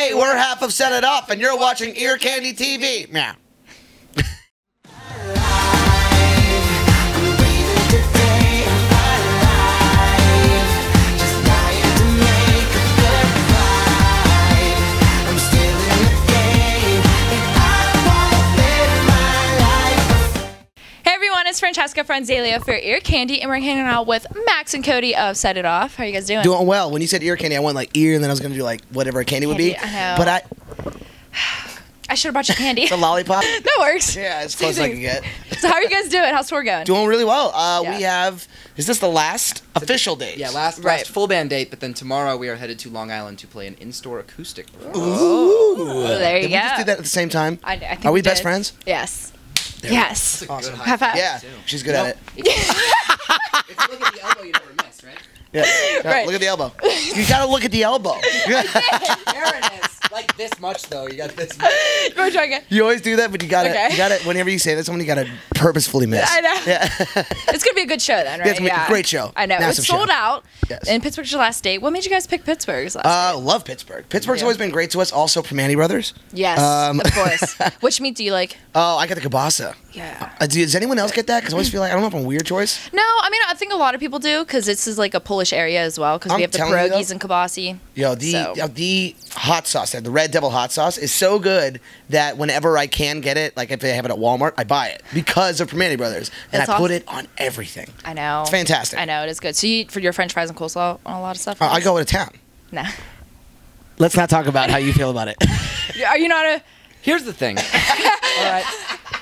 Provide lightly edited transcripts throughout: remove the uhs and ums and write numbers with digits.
Hey, we're half of Set It Off, and you're watching Ear Candy TV. Yeah. It's Francesca, Fronzaglio for Ear Candy, and we're hanging out with Maxx and Cody of Set It Off. How are you guys doing? Doing well. When you said ear candy, I went like ear, and then I was going to do like whatever a candy would be. I know. But I should have brought you candy. It's a lollipop? That works. Yeah, as close as I can get. So how are you guys doing? How's tour going? Doing really well. We have, is this the last official date? Yeah, last full band date, but then tomorrow we are headed to Long Island to play an in-store acoustic performance. Ooh. There you Did go. we just do that at the same time? I think are we did. best friends? Yes. There yes. Awesome. High five. Yeah, she's good at it. If you look at the elbow, you never miss, right? Yeah. Right. Look at the elbow. You gotta look at the elbow. There it is. Like this much, though. You got this much. Go try again. You always do that, but you gotta, Okay. whenever you say that, someone you gotta purposefully miss. I know. Yeah. It's gonna be a good show then, right? Yeah, it's gonna be a great show. I know. Massive It's sold show. out. Yes. And Pittsburgh's your last date. What made you guys pick Pittsburgh's last date? Love Pittsburgh. Pittsburgh's always been great to us. Also, Primanti Brothers. Yes, of course. Which meat do you like? Oh, I got the kielbasa. Yeah. Does anyone else get that? Because I always feel like, I don't know if I'm a weird choice. No, I mean, I think a lot of people do because this is like a Polish area as well because we have the pierogies and kielbasi. Yo, the hot sauce, the Red Devil hot sauce is so good that whenever I can get it, like if they have it at Walmart, I buy it because of Primanti Brothers. And That's I put awesome. it on everything. I know. It's fantastic. I know, it is good. So you eat for your french fries and coleslaw on a lot of stuff? I go to town. No. Let's not talk about how you feel about it. Are you not a... Here's the thing. All right.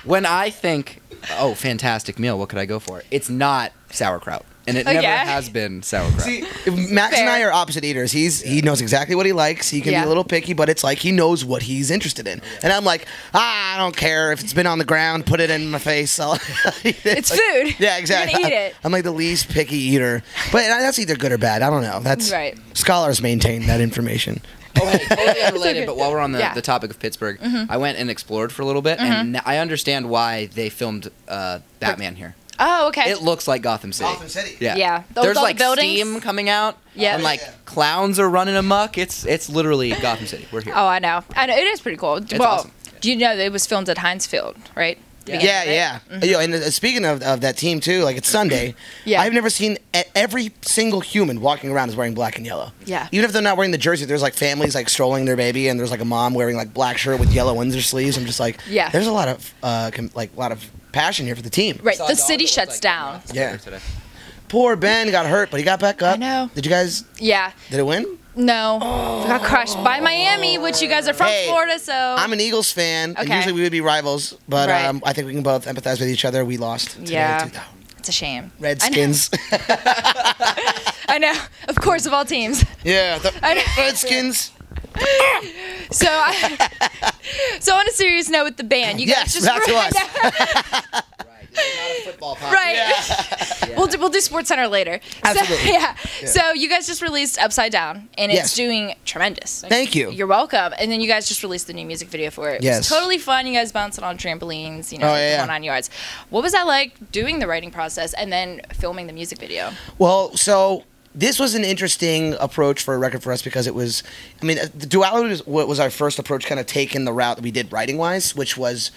When I think, oh, fantastic meal, what could I go for? It's not sauerkraut. And it never has been sauerkraut. See, Max and I are opposite eaters. He knows exactly what he likes. He can be a little picky, but it's like he knows what he's interested in. And I'm like, I don't care if it's been on the ground. Put it in my face. I'll eat it. It's food. Yeah, exactly. You're gonna eat it. I'm like the least picky eater. But that's either good or bad. I don't know. That's right. Scholars maintain that information. Oh, hey, totally unrelated, but while we're on the topic of Pittsburgh, I went and explored for a little bit, and I understand why they filmed Batman here. Oh, okay. It looks like Gotham City. Gotham City. Yeah. Yeah. There's all like the buildings. steam coming out. Yeah. And like clowns are running amok. It's literally Gotham City. We're here. Oh, I know. It is pretty cool. It's well, awesome. do you know that it was filmed at Heinz Field, right? Yeah. Yo, and speaking of that team too, like it's Sunday. I've never seen every single human walking around is wearing black and yellow. Yeah. Even if they're not wearing the jersey, there's like families like strolling their baby, and there's like a mom wearing like black shirt with yellow Windsor sleeves. I'm just like, there's a lot of passion here for the team. Right. The city shuts down. Yeah. Poor Ben got hurt, but he got back up. I know. Did you guys? Yeah. Did it win? No. We got crushed by Miami, which you guys are from Florida, so. I'm an Eagles fan, and usually we would be rivals, but I think we can both empathize with each other. We lost today. Yeah. It's a shame. Redskins. I know. Of course, of all teams. Yeah, the Redskins. So on a serious note with the band, you guys just back to us. This is not a football podcast. Right. We'll do Sports Center later. Absolutely. So you guys just released Upside Down, and it's doing tremendous. Thank you. You're welcome. And then you guys just released the new music video for it. Yes. It's totally fun. You guys bouncing on trampolines, going on yards. What was that like doing the writing process and then filming the music video? Well, so this was an interesting approach for a record for us because it was, the Duality was our first approach, kind of taking the route that we did writing-wise, which was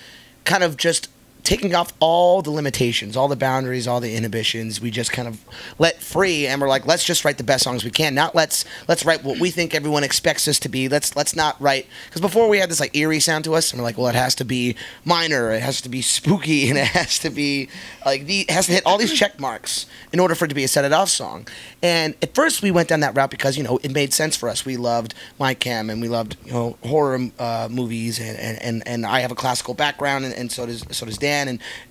kind of just taking off all the limitations, all the boundaries, all the inhibitions. We just kind of let free, and we're like, let's just write the best songs we can. Not let's write what we think everyone expects us to be. Let's not write, because before we had this like eerie sound to us, and we're like, well, it has to be minor, it has to be spooky, and it has to be like it has to hit all these check marks in order for it to be a Set It Off song. And at first we went down that route because it made sense for us. We loved My Chem, and we loved horror movies, and I have a classical background, and so does Dan.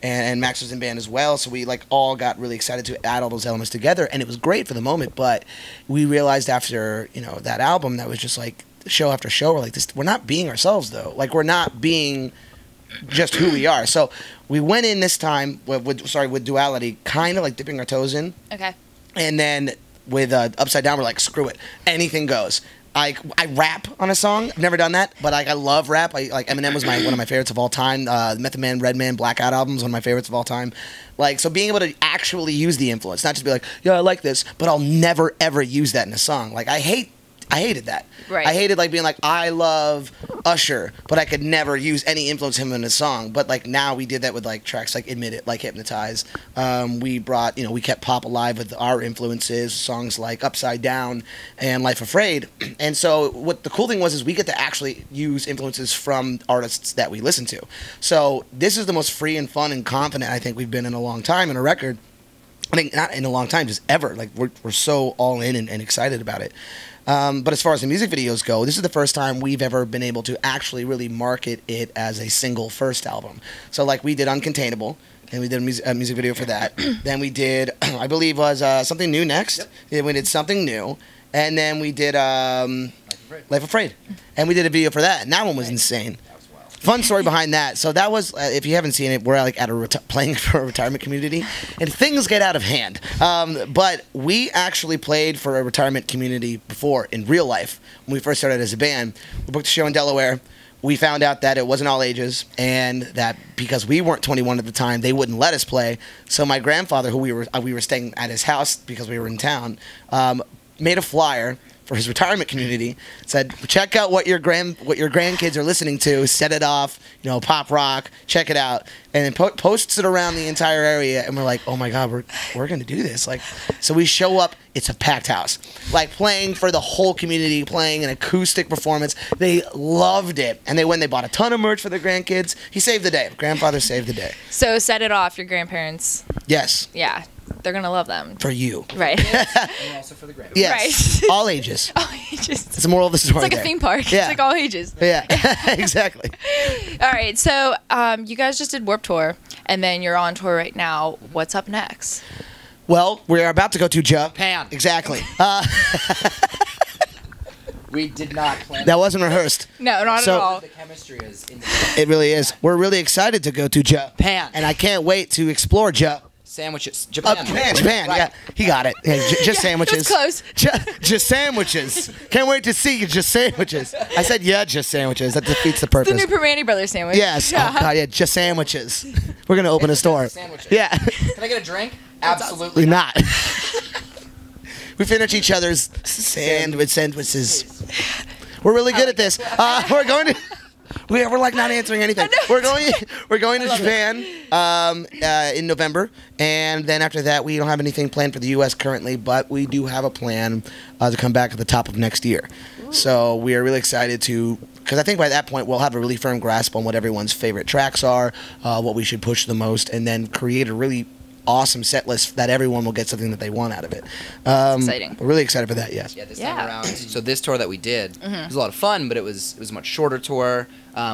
And Max was in band as well, so we like all got really excited to add all those elements together, and it was great for the moment. But we realized after that album that was just like show after show, we're like, we're not being ourselves though. Like we're not being just who we are. So we went in this time with Duality, kind of like dipping our toes in. Okay. And then with Upside Down, we're like, screw it, anything goes. I rap on a song. I've never done that, but I love rap. Like Eminem was one of my favorites of all time. Method Man, Redman, Blackout albums, one of my favorites of all time. Like, so being able to actually use the influence, not just be like, yeah, I like this, but I'll never ever use that in a song. Like I hate I hated that. Right. I hated like being like, I love Usher, but I could never use any influence of him in a song. But like now we did that with like tracks like Admit It, like Hypnotize. We brought, we kept pop alive with our influences, songs like Upside Down and Life Afraid. And so what the cool thing was is we get to actually use influences from artists that we listen to. So this is the most free and fun and confident I think we've been in a long time in a record. I think not in a long time, just ever. Like we're so all in and excited about it. But as far as the music videos go, this is the first time we've ever been able to actually really market it as a single first album. So like we did Uncontainable, and we did a music video for that. Then we did, I believe was Something New next. Yep. Then we did Something New. And then we did Life Afraid. And we did a video for that. And that one was insane. Fun story behind that. So that was, if you haven't seen it, we're like at playing for a retirement community, and things get out of hand. But we actually played for a retirement community before in real life when we first started as a band. We booked a show in Delaware. We found out that it wasn't all ages, and that because we weren't 21 at the time, they wouldn't let us play. So my grandfather, who we were staying at his house because we were in town, made a flyer for his retirement community, said, check out what your grandkids are listening to, set it off, pop rock, check it out, and then posts it around the entire area, and we're like, oh my God, we're gonna do this. Like, so we show up, it's a packed house, like playing for the whole community, playing an acoustic performance. They loved it, and they bought a ton of merch for their grandkids. He saved the day. Grandfather saved the day. So set it off, your grandparents. Yes. Yeah. They're going to love them. For you. Right. And also for the grandparents. Yes. Right. All ages. All ages. It's the moral of the story. It's like a theme park. Yeah. It's like all ages. Yeah, exactly. All right. So you guys just did Warped Tour, and then you're on tour right now. What's up next? Well, we're about to go to Japan. Exactly. We did not plan That wasn't rehearsed. No, not at all. The chemistry is in It really is. We're really excited to go to Japan. And I can't wait to explore Sandwiches. Japan. Japan. Right. Yeah, he got it. Yeah, just sandwiches. That's close. Just sandwiches. Can't wait to see you. Just sandwiches. I said, yeah, just sandwiches. That defeats the It's purpose. the new Permani Brothers sandwich. Yes. Yeah. Oh, God, yeah, just sandwiches. We're going to open a store. Sandwiches. Yeah. Can I get a drink? Absolutely We're not. We finish each other's sandwiches. We're really good at this. We're going to... We're like not answering anything. We're going to Japan in November, and then after that we don't have anything planned for the U.S. currently, but we do have a plan to come back at the top of next year. Ooh. So we are really excited to, because I think by that point we'll have a really firm grasp on what everyone's favorite tracks are, what we should push the most, and then create a really awesome set list that everyone will get something that they want out of it. Exciting. We're really excited for that. Yes. Yeah, this time around. So this tour that we did was a lot of fun, but it was a much shorter tour.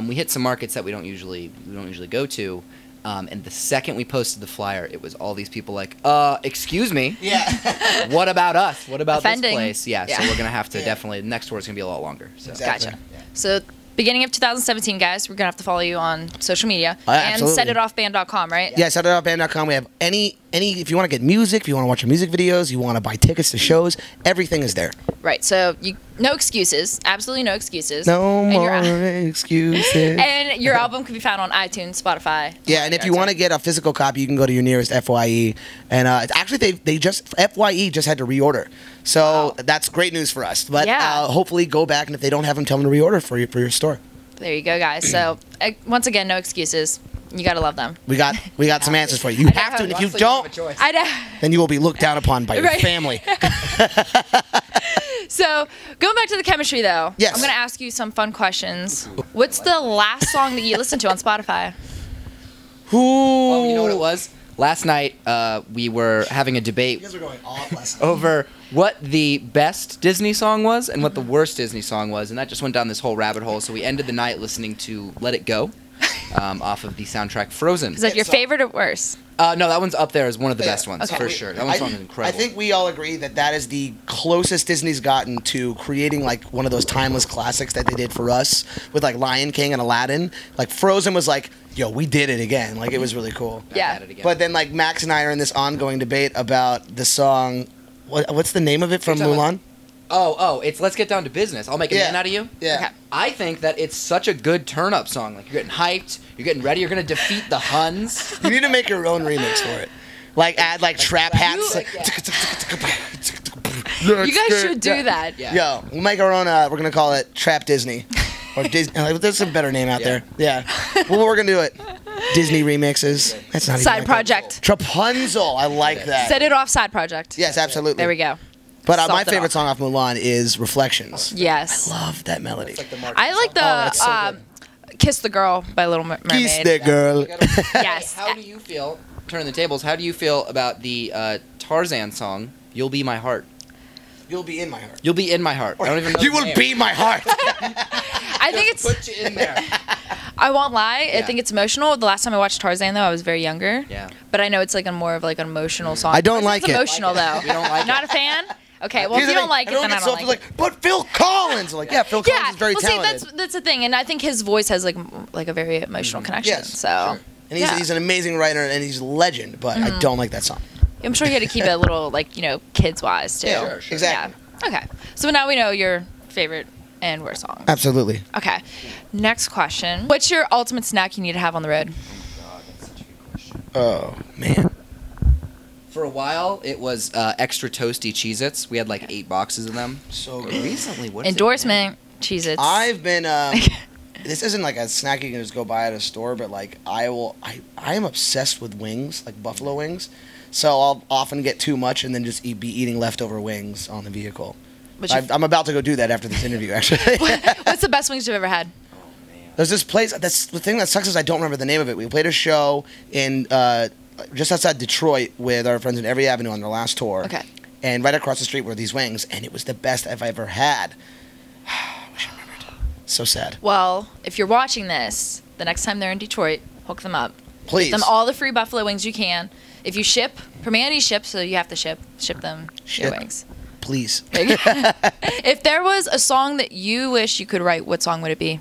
We hit some markets that we don't usually go to. And the second we posted the flyer, it was all these people like, excuse me. Yeah. What about us? What about Offending. this place? Yeah. So we're gonna have to definitely. The next tour is gonna be a lot longer. So. Exactly. Gotcha. Yeah. So beginning of 2017, guys, we're going to have to follow you on social media. And absolutely. setitoffband.com, right? Yeah, setitoffband.com. We have any if you want to get music, if you want to watch your music videos, you want to buy tickets to shows, everything is there. Right. So no excuses. Absolutely no excuses. No more excuses. And your album can be found on iTunes, Spotify. Yeah, and if you want to get a physical copy, you can go to your nearest FYE. And actually, they just FYE just had to reorder, so that's great news for us. But hopefully, go back, and if they don't have them, tell them to reorder for your store. There you go, guys. So once again, no excuses. You gotta love them. We got some answers for you. You have to, and if you don't, then you will be looked down upon by your family. So going back to the chemistry, though, yes. I'm gonna ask you some fun questions. What's the last song that you listened to on Spotify? Oh, you know what it was? Last night, we were having a debate. You guys were going off last night. Over what the best Disney song was and what the worst Disney song was, and that just went down this whole rabbit hole. So we ended the night listening to "Let It Go" off of the soundtrack Frozen. Is that your favorite or worst? No, that one's up there as one of the best ones, for sure. That song is incredible. I think we all agree that is the closest Disney's gotten to creating like one of those timeless classics that they did for us with like Lion King and Aladdin. Like Frozen was like, yo, we did it again. Like it was really cool. Yeah. But then like Max and I are in this ongoing debate about the song. What's the name of it from Mulan? It's Let's Get Down to Business. I'll make a man out of you. Yeah. Okay. I think that it's such a good turn-up song. Like, you're getting hyped, you're getting ready, you're going to defeat the Huns. You need to make your own remix for it. Like, add, like, trap hats. You guys should do that. Yeah. Yo, we'll make our own. We're gonna call it Trap Disney, or Disney. There's a better name out there. Yeah. Well, we're gonna do it. Disney remixes. That's not Side even project. Rapunzel. I like that. Set it off side project. Yes, absolutely. There we go. But my Solved it favorite all. song off Mulan is Reflections. Yes. I love that melody. I like it's so the Kiss the Girl by Little Mermaid. Kiss the girl. Yes. How do you feel? Turning the tables. How do you feel about the Tarzan song? You'll be my heart. You'll be in my heart. You'll be in my heart. I don't even know. You the will name. be my heart. I think it's. Put you in there. I won't lie. I Yeah. think it's emotional. The last time I watched Tarzan, though, I was very younger. Yeah. But I know it's like a more of like an emotional song. I don't like it's it. emotional though. We don't like it. Not a fan. Okay. Well, if Here's you the don't thing, like it, then I get don't so like it. like, but Phil Collins. Like, yeah, Phil Collins Yeah. is very Well, talented. see, that's the thing, and I think his voice has like a very emotional connection. Yes, So. sure. And Yeah. he's an amazing writer and he's a legend, but I don't like that song. I'm sure you had to keep it a little like kids wise too. Yeah, sure. Exactly. Yeah. Okay. So now we know your favorite and worst song. Absolutely. Okay. Next question. What's your ultimate snack you need to have on the road? God, that's such a good question. Oh man. For a while, it was extra toasty Cheez-Its. We had like 8 boxes of them. So But good. recently, what is Endorsement. Cheez-Its. I've been. This isn't like a snack you can just go buy at a store, but like I am obsessed with wings, like buffalo wings. So I'll often get too much and then just be eating leftover wings on the vehicle. I'm about to go do that after this interview, actually. What's the best wings you've ever had? There's this place. That's the thing that sucks is I don't remember the name of it. We played a show in just outside Detroit with our friends in Every Avenue on their last tour. Okay. And right across the street were these wings, and it was the best I've ever had. I wish I remembered. So sad. Well, if you're watching this, the next time they're in Detroit, hook them up. Please. Give them all the free buffalo wings you can. If you ship, Permanente ships, so you have to ship them your Ship. wings. Please. If there was a song that you wish you could write, what song would it be?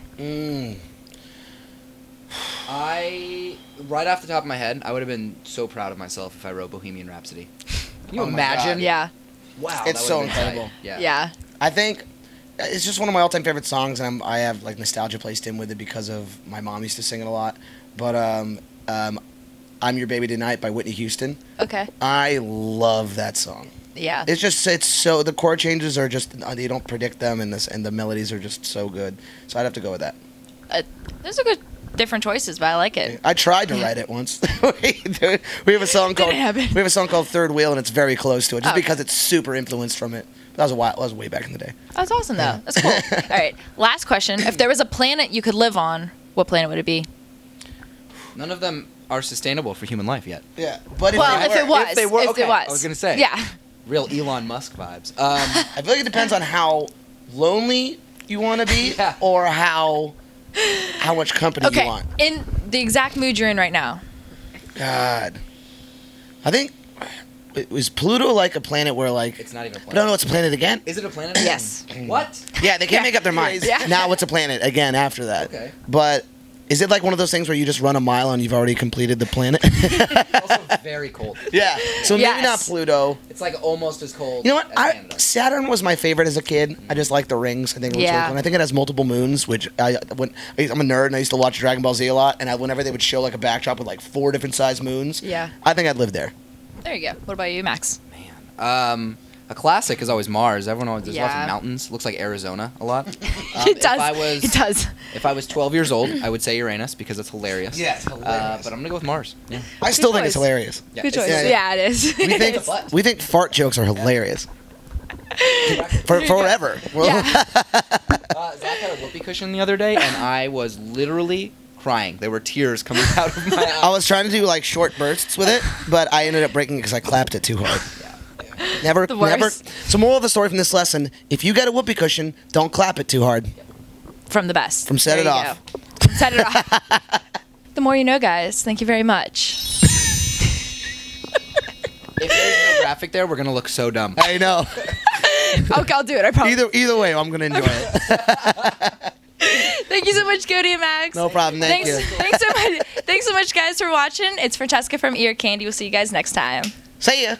Right off the top of my head, I would have been so proud of myself if I wrote Bohemian Rhapsody. Can you Oh my imagine? God. Yeah. Wow. It's that so would've been tight. incredible. Yeah. Yeah. I think it's just one of my all-time favorite songs, and I have like nostalgia placed in with it because of my mom used to sing it a lot. But "I'm Your Baby Tonight" by Whitney Houston. Okay. I love that song. Yeah. It's so the chord changes are just you don't predict them, and the melodies are just so good. So I'd have to go with that. Those are good, different choices, but I like it. I tried to write it once. we have a song called Didn't happen. Third Wheel, and it's very close to it, just Okay. because it's super influenced from it. That was a while. That was way back in the day. That's awesome, though. That's cool. All right. Last question. If there was a planet you could live on, what planet would it be? None of them are sustainable for human life yet. Yeah, but If it was. If they were, okay. it was. I was gonna say. Yeah. Real Elon Musk vibes. I feel like it depends on how lonely you want to be, Yeah. or how much company Okay. you want. In the exact mood you're in right now. God, I think was Pluto like a planet where like It's not even a I planet. don't know, it's a planet again. Is it a planet? Yes. What? Yeah, they can't make up their minds. Yeah. Now it's a planet again after that. Okay. But is it like one of those things where you just run a mile and you've already completed the planet? Also very cold. Yeah. So Yes. maybe not Pluto. It's like almost as cold. You know what? As Canada. Saturn was my favorite as a kid. I just like the rings. I think it looks really Yeah. cool. And I think it has multiple moons, which I'm a nerd and I used to watch Dragon Ball Z a lot. And whenever they would show like a backdrop with like 4 different size moons, Yeah. I think I'd live there. There you go. What about you, Max? A classic is always Mars. Everyone always there's lots Yeah. of mountains. Looks like Arizona a lot. It does. It does. If I was 12 years old, I would say Uranus because it's hilarious. Yeah, it's hilarious. But I'm gonna go with Mars. Yeah. I still think choice. it's hilarious. Yeah, Good it's- choice. yeah, Yeah, it is. We think fart jokes are hilarious. For forever. Yeah. Zach had a whoopee cushion the other day, and I was literally crying. There were tears coming out of my eyes. I was trying to do like short bursts with it, but I ended up breaking it because I clapped it too hard. Never, The never. worst. So, moral of the story from this lesson: if you get a whoopee cushion, don't clap it too hard. From the best. From Set There It you Off. go. Set it off. The more you know, guys. Thank you very much. If there's no graphic there, we're gonna look so dumb. I know. Okay, I'll do it. I promise. Either way, I'm gonna enjoy it. Thank you so much, Cody and Max. No problem. Thank you. Thanks so much. Thanks so much, guys, for watching. It's Francesca from Ear Candy. We'll see you guys next time. See ya.